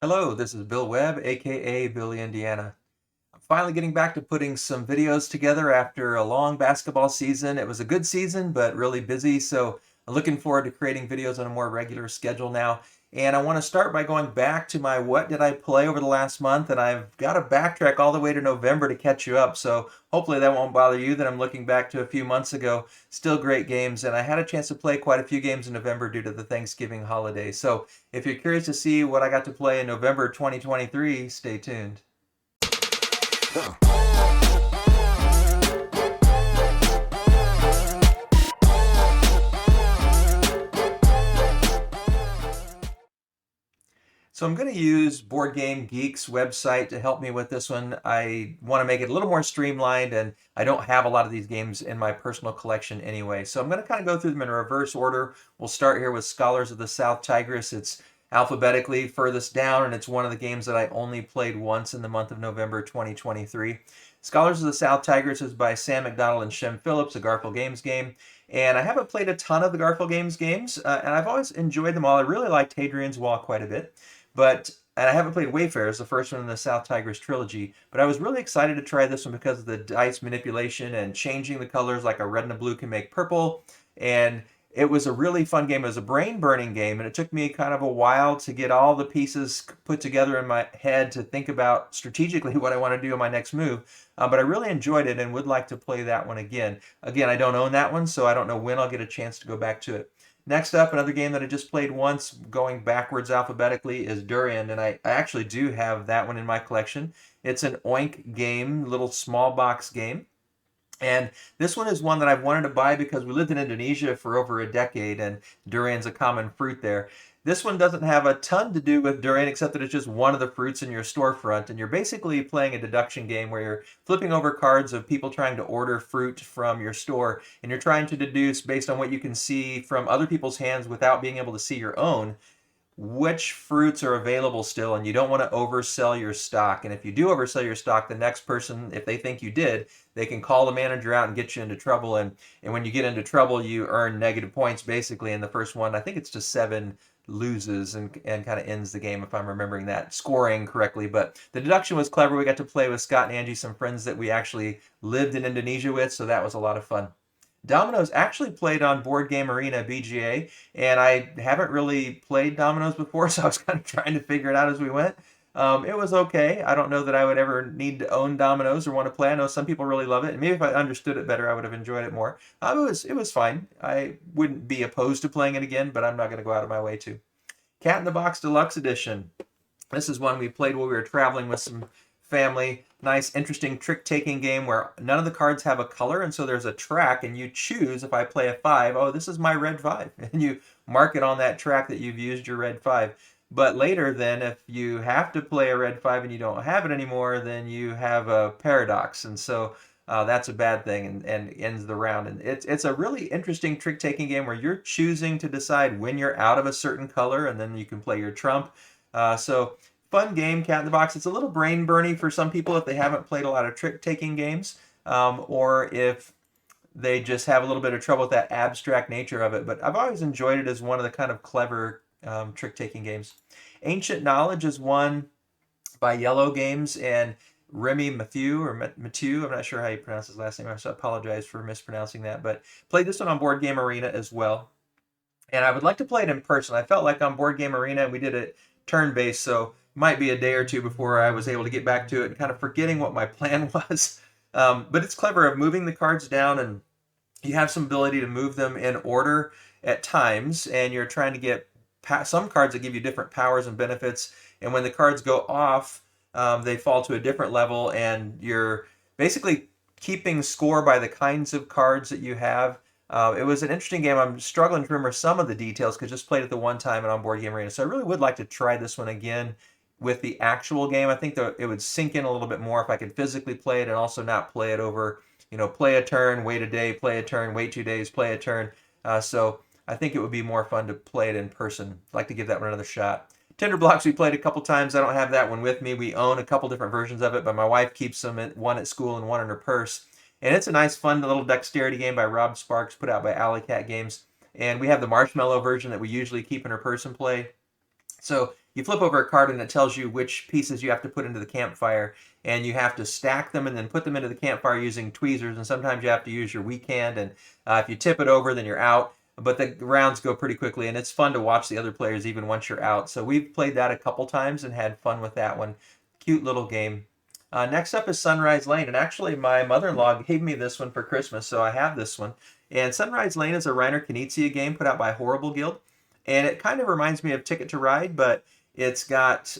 Hello, this is Bill Webb, aka Billy Indiana. I'm finally getting back to putting some videos together after a long basketball season. It was a good season, but really busy, so I'm looking forward to creating videos on a more regular schedule now. And I want to start by going back to my what did I play over the last month, and I've got to backtrack all the way to November to catch you up, so hopefully that won't bother you that I'm looking back to a few months ago. Still great games, and I had a chance to play quite a few games in November due to the Thanksgiving holiday. So if you're curious to see what I got to play in November 2023, stay tuned. So I'm going to use boardgamegeek's website to help me with this one. I want to make it a little more streamlined, and I don't have a lot of these games in my personal collection anyway. So I'm going to kind of go through them in reverse order. We'll start here with Scholars of the South Tigris. It's alphabetically furthest down, and it's one of the games that I only played once in the month of November 2023. Scholars of the South Tigris is by Sam McDonald and Shem Phillips, a Garfield Games game. And I haven't played a ton of the Garfield Games games, and I've always enjoyed them all. I really liked Hadrian's Wall quite a bit. And I haven't played Wayfarers, the first one in the South Tigris trilogy, but I was really excited to try this one because of the dice manipulation and changing the colors, like a red and a blue can make purple. And it was a really fun game. It was a brain-burning game, and it took me kind of a while to get all the pieces put together in my head to think about strategically what I want to do in my next move. But I really enjoyed it and would like to play that one again. Again, I don't own that one, so I don't know when I'll get a chance to go back to it. Next up, another game that I just played once, going backwards alphabetically, is Duran, and I actually do have that one in my collection. It's an Oink game, little small box game. And this one is one that I've wanted to buy because we lived in Indonesia for over a decade, and durian's a common fruit there. This one doesn't have a ton to do with durian, except that it's just one of the fruits in your storefront, and you're basically playing a deduction game where you're flipping over cards of people trying to order fruit from your store, and you're trying to deduce, based on what you can see from other people's hands without being able to see your own, which fruits are available still, and you don't want to oversell your stock. And if you do oversell your stock, the next person, if they think you did, they can call the manager out and get you into trouble. And when you get into trouble, you earn negative points basically. In the first one, I think it's just 7 loses and kind of ends the game, if I'm remembering that scoring correctly. But the deduction was clever. We got to play with Scott and Angie, some friends that we actually lived in Indonesia with, so that was a lot of fun. Domino's actually played on Board Game Arena BGA, and I haven't really played Domino's before, so I was kind of trying to figure it out as we went. It was okay. I don't know that I would ever need to own Domino's or want to play. I know some people really love it, and maybe if I understood it better, I would have enjoyed it more. It was fine. I wouldn't be opposed to playing it again, but I'm not going to go out of my way to. Cat in the Box Deluxe Edition. This is one we played while we were traveling with some family. Nice, interesting trick-taking game where none of the cards have a color, and so there's a track, and you choose, if I play a 5, oh, this is my red 5, and you mark it on that track that you've used your red 5. But later then, if you have to play a red 5 and you don't have it anymore, then you have a paradox, and so that's a bad thing, and ends the round. And it's a really interesting trick-taking game where you're choosing to decide when you're out of a certain color, and then you can play your trump. So fun game, Cat in the Box. It's a little brain burny for some people if they haven't played a lot of trick-taking games, or if they just have a little bit of trouble with that abstract nature of it. But I've always enjoyed it as one of the kind of clever trick-taking games. Ancient Knowledge is one by Yellow Games and Remy Mathieu, I'm not sure how you pronounce his last name. I apologize for mispronouncing that. But played this one on Board Game Arena as well. And I would like to play it in person. I felt like on Board Game Arena we did it turn-based, so might be a day or two before I was able to get back to it and kind of forgetting what my plan was. But it's clever of moving the cards down, and you have some ability to move them in order at times, and you're trying to get some cards that give you different powers and benefits, and when the cards go off, they fall to a different level, and you're basically keeping score by the kinds of cards that you have. It was an interesting game. I'm struggling to remember some of the details because I just played it the one time and on Board Game Arena. So I really would like to try this one again with the actual game. I think that it would sink in a little bit more if I could physically play it and also not play it over, play a turn, wait a day, play a turn, wait 2 days, play a turn. So I think it would be more fun to play it in person. I'd like to give that one another shot. Tinder Blocks we played a couple times. I don't have that one with me. We own a couple different versions of it, but my wife keeps them, one at school and one in her purse. And it's a nice, fun little dexterity game by Rob Sparks, put out by Alley Cat Games. And we have the marshmallow version that we usually keep in her purse and play. So you flip over a card and it tells you which pieces you have to put into the campfire, and you have to stack them and then put them into the campfire using tweezers, and sometimes you have to use your weak hand, and if you tip it over, then you're out. But the rounds go pretty quickly, and it's fun to watch the other players even once you're out. So we've played that a couple times and had fun with that one. Cute little game. Next up is Sunrise Lane, and actually my mother-in-law gave me this one for Christmas, so I have this one. And Sunrise Lane is a Reiner Knizia game put out by Horrible Guild, and it kind of reminds me of Ticket to Ride, but it's got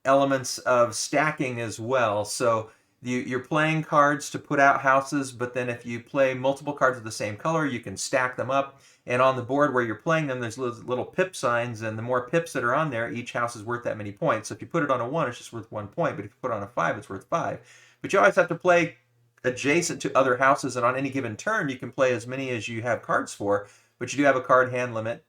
elements of stacking as well. So you're playing cards to put out houses, but then if you play multiple cards of the same color, you can stack them up. And on the board where you're playing them, there's little pip signs, and the more pips that are on there, each house is worth that many points. So if you put it on a 1, it's just worth 1 point, but if you put it on a 5, it's worth 5. But you always have to play adjacent to other houses, and on any given turn, you can play as many as you have cards for, but you do have a card hand limit.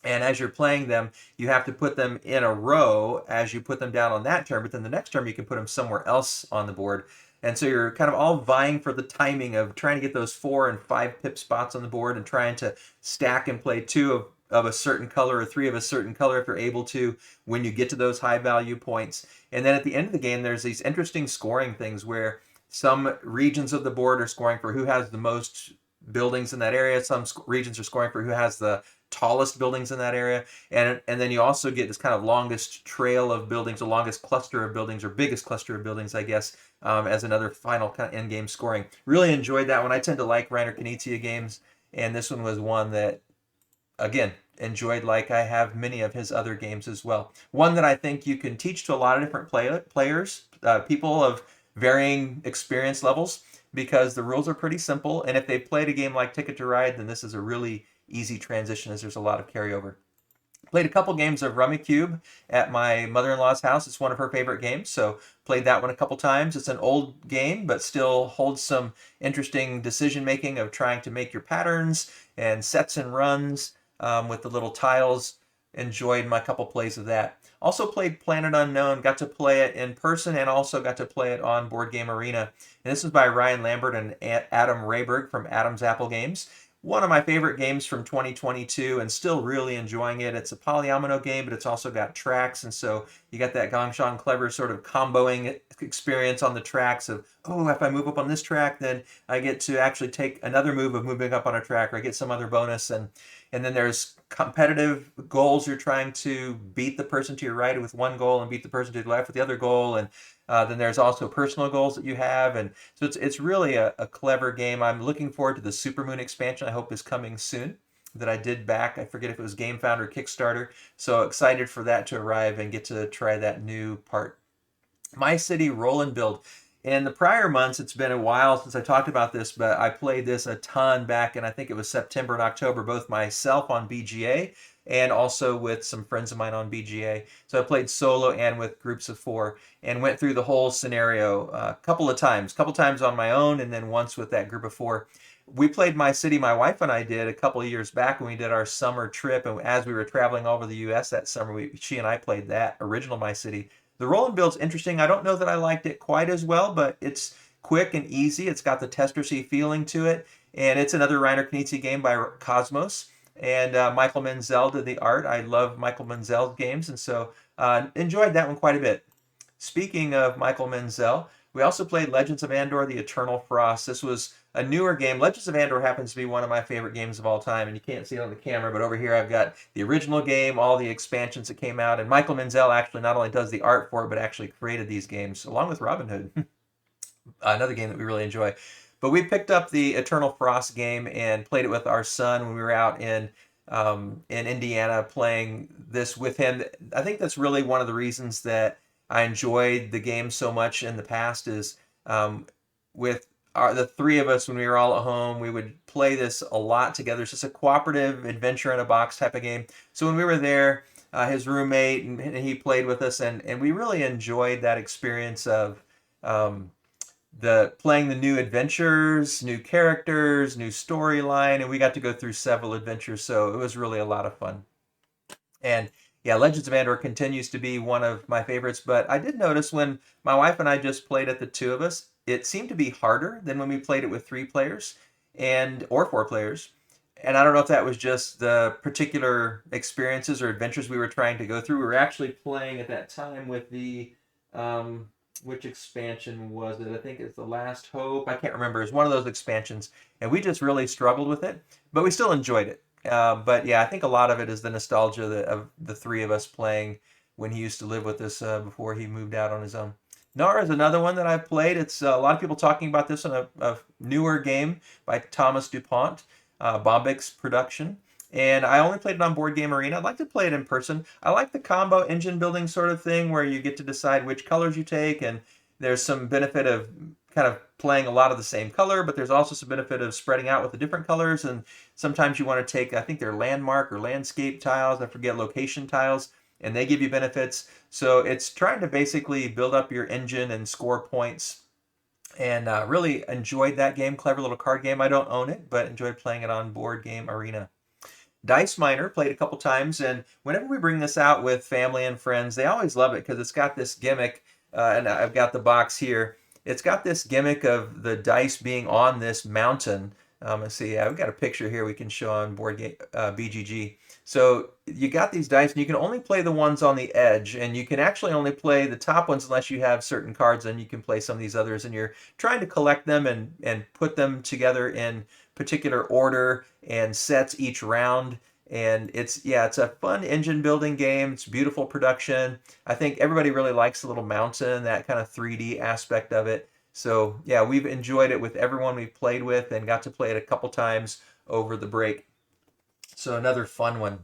And as you're playing them, you have to put them in a row as you put them down on that turn, but then the next turn you can put them somewhere else on the board. And so you're kind of all vying for the timing of trying to get those 4 and 5 pip spots on the board and trying to stack and play 2 of a certain color or 3 of a certain color if you're able to when you get to those high value points. And then at the end of the game, there's these interesting scoring things where some regions of the board are scoring for who has the most buildings in that area. Some regions are scoring for who has the tallest buildings in that area, and then you also get this kind of longest trail of buildings, the longest cluster of buildings, or biggest cluster of buildings, I guess, as another final kind of end game scoring. Really enjoyed that one. I tend to like Reiner Knizia games, and this one was one that, again, enjoyed like I have many of his other games as well. One that I think you can teach to a lot of different players, people of varying experience levels, because the rules are pretty simple, and if they've played a game like Ticket to Ride, then this is a really easy transition as there's a lot of carryover. Played a couple games of Rummikub at my mother-in-law's house. It's one of her favorite games, so played that one a couple times. It's an old game, but still holds some interesting decision-making of trying to make your patterns and sets and runs with the little tiles. Enjoyed my couple plays of that. Also played Planet Unknown, got to play it in person and also got to play it on Board Game Arena. And this is by Ryan Lambert and Adam Rayberg from Adam's Apple Games. One of my favorite games from 2022 and still really enjoying it. It's a polyomino game, but it's also got tracks, and so you got that Gong Show Clever sort of comboing experience on the tracks of, oh, if I move up on this track, then I get to actually take another move of moving up on a track, or I get some other bonus. And then there's competitive goals. You're trying to beat the person to your right with one goal and beat the person to the left with the other goal, and then there's also personal goals that you have, and so it's really a clever game. I'm looking forward to the Supermoon expansion. I hope is coming soon. That I did back. I forget if it was GameFound or Kickstarter. So excited for that to arrive and get to try that new part. My City Roll and Build. In the prior months, it's been a while since I talked about this, but I played this a ton back in, I think it was September and October, both myself on BGA and also with some friends of mine on BGA. So I played solo and with groups of 4 and went through the whole scenario a couple times on my own, and then once with that group of 4. We played My City, my wife and I did a couple of years back when we did our summer trip, and as we were traveling all over the US that summer, she and I played that original My City. The roll and build's interesting. I don't know that I liked it quite as well, but it's quick and easy. It's got the Testersea feeling to it, and it's another Reiner Knizia game by Cosmos. And Michael Menzel did the art. I love Michael Menzel's games, and so enjoyed that one quite a bit. Speaking of Michael Menzel, we also played Legends of Andor, The Eternal Frost. This was a newer game. Legends of Andor happens to be one of my favorite games of all time, and you can't see it on the camera, but over here I've got the original game, all the expansions that came out, and Michael Menzel actually not only does the art for it, but actually created these games, along with Robin Hood, another game that we really enjoy. But we picked up the Eternal Frost game and played it with our son when we were out in Indiana playing this with him. I think that's really one of the reasons that I enjoyed the game so much in the past is with the 3 of us when we were all at home, we would play this a lot together. It's just a cooperative adventure in a box type of game. So when we were there, his roommate and he played with us, and we really enjoyed that experience of playing the new adventures, new characters, new storyline, and we got to go through several adventures, so it was really a lot of fun. And yeah, Legends of Andor continues to be one of my favorites, but I did notice when my wife and I just played it, the 2 of us, it seemed to be harder than when we played it with 3 players or 4 players. And I don't know if that was just the particular experiences or adventures we were trying to go through. We were actually playing at that time with the, um, which expansion was it? I think it's The Last Hope. I can't remember. It's one of those expansions, and we just really struggled with it, but we still enjoyed it. But yeah, I think a lot of it is the nostalgia of the three of us playing when he used to live with us before he moved out on his own. Nara is another one that I've played. It's a lot of people talking about this on a newer game by Thomas DuPont, Bombix production. And I only played it on Board Game Arena. I'd like to play it in person. I like the combo engine building sort of thing where you get to decide which colors you take, and there's some benefit of kind of playing a lot of the same color, but there's also some benefit of spreading out with the different colors. And sometimes you want to take, I think they're landmark or landscape tiles, I forget, location tiles, and they give you benefits. So it's trying to basically build up your engine and score points, and really enjoyed that game. Clever little card game. I don't own it, but enjoyed playing it on Board Game Arena. Dice Miner, played a couple times, and whenever we bring this out with family and friends, they always love it because it's got this gimmick, and I've got the box here. It's got this gimmick of the dice being on this mountain. Let's see, yeah, we've got a picture here we can show on Board Game BGG. So you got these dice, and you can only play the ones on the edge, and you can actually only play the top ones unless you have certain cards, and you can play some of these others, and you're trying to collect them and put them together in particular order and sets each round. And it's a fun engine building game. It's beautiful production. I think everybody really likes the little mountain, that kind of 3D aspect of it. So yeah, we've enjoyed it with everyone we've played with and got to play it a couple times over the break. So another fun one.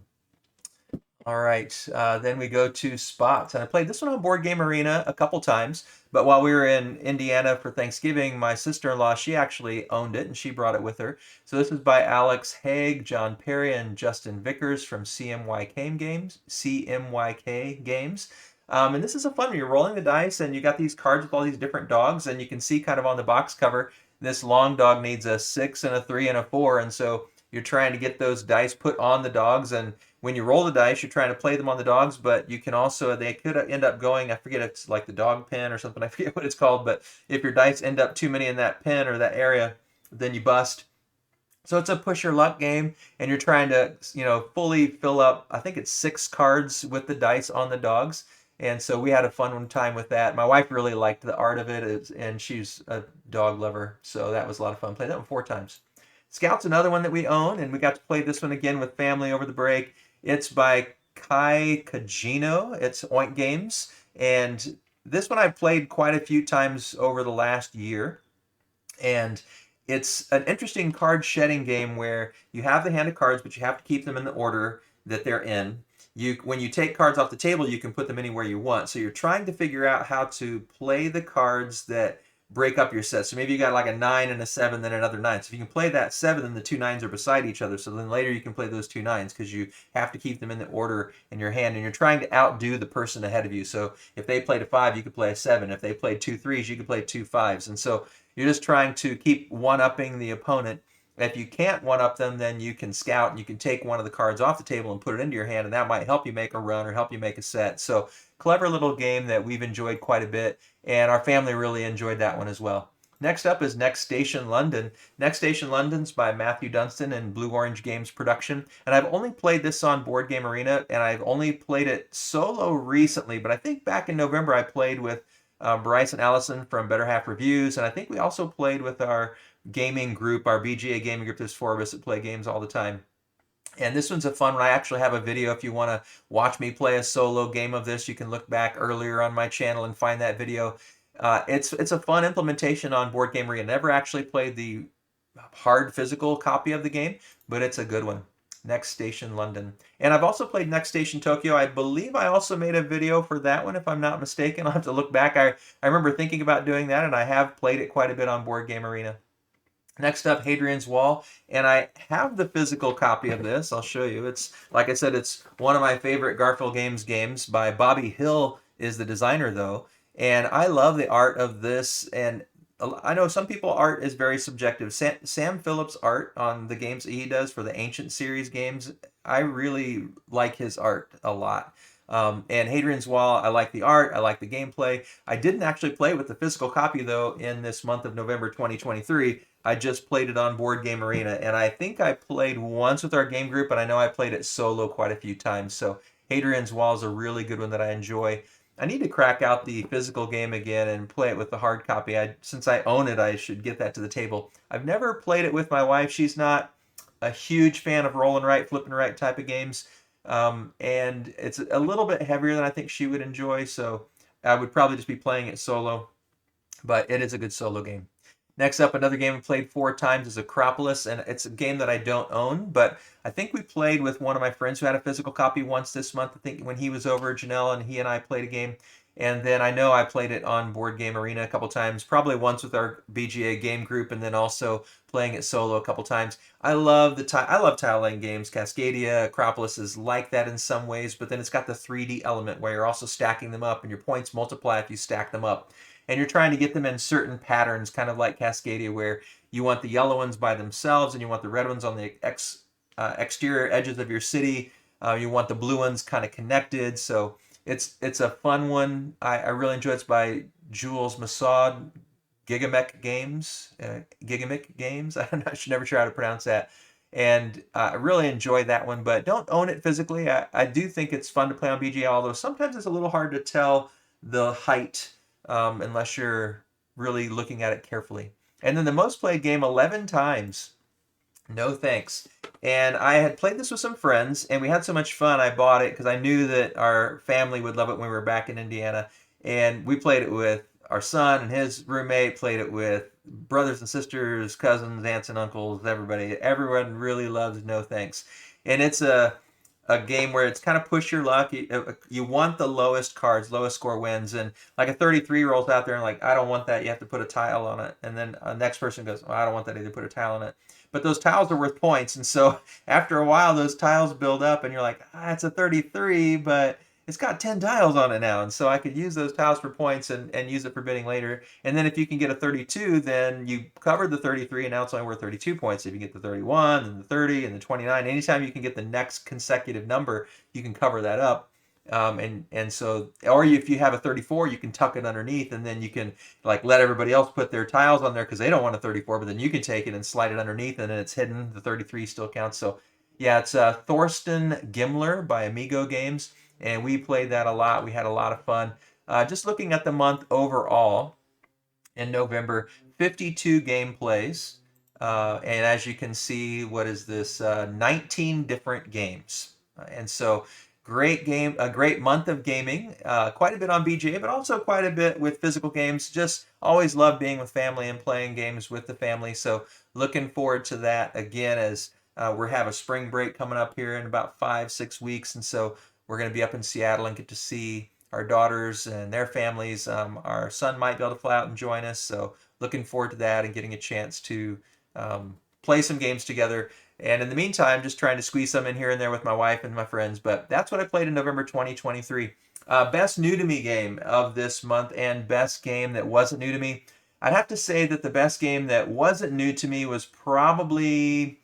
All right, then we go to Spots. And I played this one on Board Game Arena a couple times, but while we were in Indiana for Thanksgiving, my sister-in-law, she actually owned it, and she brought it with her. So this is by Alex Haig, John Perry, and Justin Vickers from CMYK Games. CMYK Games. And this is a fun one. You're rolling the dice, and you got these cards with all these different dogs, and you can see kind of on the box cover, this long dog needs a 6 and a 3 and a 4, and so you're trying to get those dice put on the dogs, and when you roll the dice, you're trying to play them on the dogs, but you can also, they could end up going, I forget, it's like the dog pen or something, I forget what it's called, but if your dice end up too many in that pen or that area, then you bust. So it's a push your luck game, and you're trying to, fully fill up, I think it's 6 cards with the dice on the dogs. And so we had a fun time with that. My wife really liked the art of it, and she's a dog lover, so that was a lot of fun. Played that one 4 times. Scout's another one that we own, and we got to play this one again with family over the break. It's by Kai Kajino. It's Oink Games, and this one I've played quite a few times over the last year. And it's an interesting card shedding game where you have the hand of cards, but you have to keep them in the order that they're in. When you take cards off the table, you can put them anywhere you want. So you're trying to figure out how to play the cards that break up your set. So maybe you got like a 9 and a 7, then another 9. So if you can play that 7, then the 2 9s are beside each other. So then later you can play those 2 9s because you have to keep them in the order in your hand. And you're trying to outdo the person ahead of you. So if they played a 5, you could play a 7. If they played 2 3s, you could play 2 5s. And so you're just trying to keep one-upping the opponent. If you can't one-up them, then you can scout and you can take one of the cards off the table and put it into your hand, and that might help you make a run or help you make a set. So clever little game that we've enjoyed quite a bit, and our family really enjoyed that one as well. Next up is Next Station London. Next Station London's by Matthew Dunstan and Blue Orange Games production, and I've only played this on Board Game Arena, and I've only played it solo recently, but I think back in November I played with Bryce and Allison from Better Half Reviews, and I think we also played with our gaming group, our BGA gaming group. There's 4 of us that play games all the time. And this one's a fun one. I actually have a video. If you want to watch me play a solo game of this, you can look back earlier on my channel and find that video. It's a fun implementation on Board Game Arena. Never actually played the hard physical copy of the game, but it's a good one. Next Station London. And I've also played Next Station Tokyo. I believe I also made a video for that one, if I'm not mistaken. I'll have to look back. I remember thinking about doing that, and I have played it quite a bit on Board Game Arena. Next up, Hadrian's Wall, and I have the physical copy of this. I'll show you. It's, like I said, it's one of my favorite Garfield games by Bobby Hill is the designer, though, and I love the art of this, and I know some people art is very subjective. Sam Phillips' art on the games that he does for the Ancient series games, I really like his art a lot. And Hadrian's Wall, I like the art, I like the gameplay. I didn't actually play with the physical copy though in this month of November 2023. I just played it on Board Game Arena, and I think I played once with our game group, and I know I played it solo quite a few times. So Hadrian's Wall is a really good one that I enjoy. I need to crack out the physical game again and play it with the hard copy. Since I own it, I should get that to the table. I've never played it with my wife. She's not a huge fan of roll and write, flip and write type of games. And it's a little bit heavier than I think she would enjoy, so I would probably just be playing it solo, but it is a good solo game. Next up, another game I played 4 times is Acropolis, and it's a game that I don't own, but I think we played with one of my friends who had a physical copy once this month. I think when he was over, Janelle and he and I played a game. And then I know I played it on Board Game Arena a couple times, probably once with our BGA game group, and then also playing it solo a couple times. I love tile laying games. Cascadia, Acropolis is like that in some ways, but then it's got the 3D element where you're also stacking them up, and your points multiply if you stack them up. And you're trying to get them in certain patterns, kind of like Cascadia, where you want the yellow ones by themselves, and you want the red ones on the exterior edges of your city. You want the blue ones kind of connected. So it's a fun one. I really enjoy it. It's by Jules Massaud, Gigamic Games. Gigamic Games. I should never try to pronounce that. And I really enjoy that one, but don't own it physically. I do think it's fun to play on BGA, although sometimes it's a little hard to tell the height unless you're really looking at it carefully. And then the most played game 11 times. No thanks. And I had played this with some friends, and we had so much fun, I bought it because I knew that our family would love it when we were back in Indiana. And we played it with our son and his roommate, played it with brothers and sisters, cousins, aunts and uncles, everybody. Everyone really loves No Thanks. And it's a game where it's kind of push your luck. You want the lowest cards, lowest score wins. And like a 33 rolls out there and like, I don't want that. You have to put a tile on it. And then the next person goes, oh, I don't want that either. Put a tile on it. But those tiles are worth points. And so after a while, those tiles build up and you're like, it's a 33, but it's got 10 tiles on it now. And so I could use those tiles for points and use it for bidding later. And then if you can get a 32, then you covered the 33 and now it's only worth 32 points. If you get the 31 and the 30 and the 29, anytime you can get the next consecutive number, you can cover that up. And so, or if you have a 34, you can tuck it underneath, and then you can like let everybody else put their tiles on there because they don't want a 34, but then you can take it and slide it underneath, and then it's hidden. The 33 still counts. So yeah, it's Thorsten Gimler by Amigo Games, and we played that a lot. We had a lot of fun. Just looking at the month overall in November, 52 gameplays. And as you can see, what is this? 19 different games. And so great game, a great month of gaming, quite a bit on BGA, but also quite a bit with physical games. Just always love being with family and playing games with the family. So looking forward to that again as we have a spring break coming up here in about 5-6 weeks. And so we're going to be up in Seattle and get to see our daughters and their families. Our son might be able to fly out and join us. So looking forward to that and getting a chance to play some games together. And in the meantime, just trying to squeeze some in here and there with my wife and my friends. But that's what I played in November 2023. Best new to me game of this month and best game that wasn't new to me. I'd have to say that the best game that wasn't new to me was probably,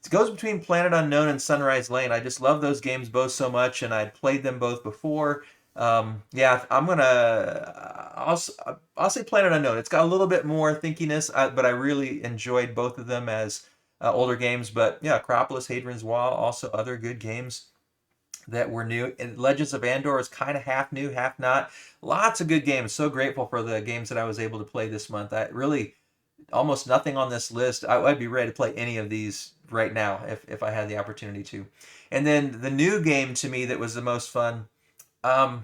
it goes between Planet Unknown and Sunrise Lane. I just love those games both so much, and I'd played them both before. Yeah, I'll say Planet Unknown. It's got a little bit more thinkiness, but I really enjoyed both of them as older games. But yeah, Acropolis, Hadrian's Wall, also other good games that were new. And Legends of Andor is kind of half new, half not. Lots of good games. So grateful for the games that I was able to play this month. I really, almost nothing on this list. I'd be ready to play any of these right now if I had the opportunity to. And then the new game to me that was the most fun, I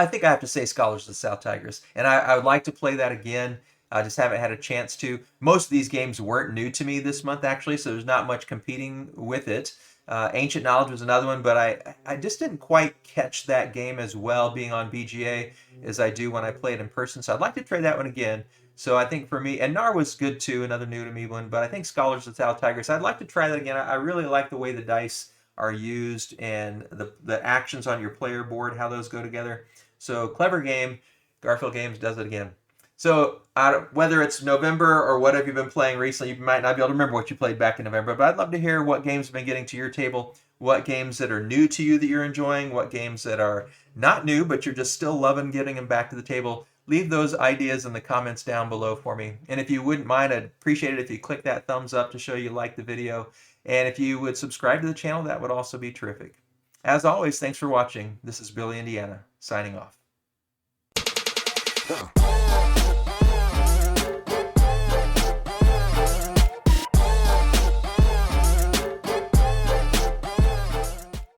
think I have to say Scholars of the South Tigris. And I would like to play that again. I just haven't had a chance to. Most of these games weren't new to me this month, actually, so there's not much competing with it. Ancient Knowledge was another one, but I just didn't quite catch that game as well being on BGA as I do when I play it in person. So I'd like to try that one again. So I think for me, and Nar was good too, another new to me one, but I think Scholars of the South Tigris, I'd like to try that again. I really like the way the dice are used and the actions on your player board, how those go together. So clever game. Garfield Games does it again. So whether it's November or what have you been playing recently, you might not be able to remember what you played back in November, but I'd love to hear what games have been getting to your table. what games that are new to you that you're enjoying, what games that are not new, but you're just still loving getting them back to the table. Leave those ideas in the comments down below for me. And if you wouldn't mind, I'd appreciate it if you click that thumbs up to show you like the video. And if you would subscribe to the channel, that would also be terrific. As always, thanks for watching. This is Billy, Indiana, signing off.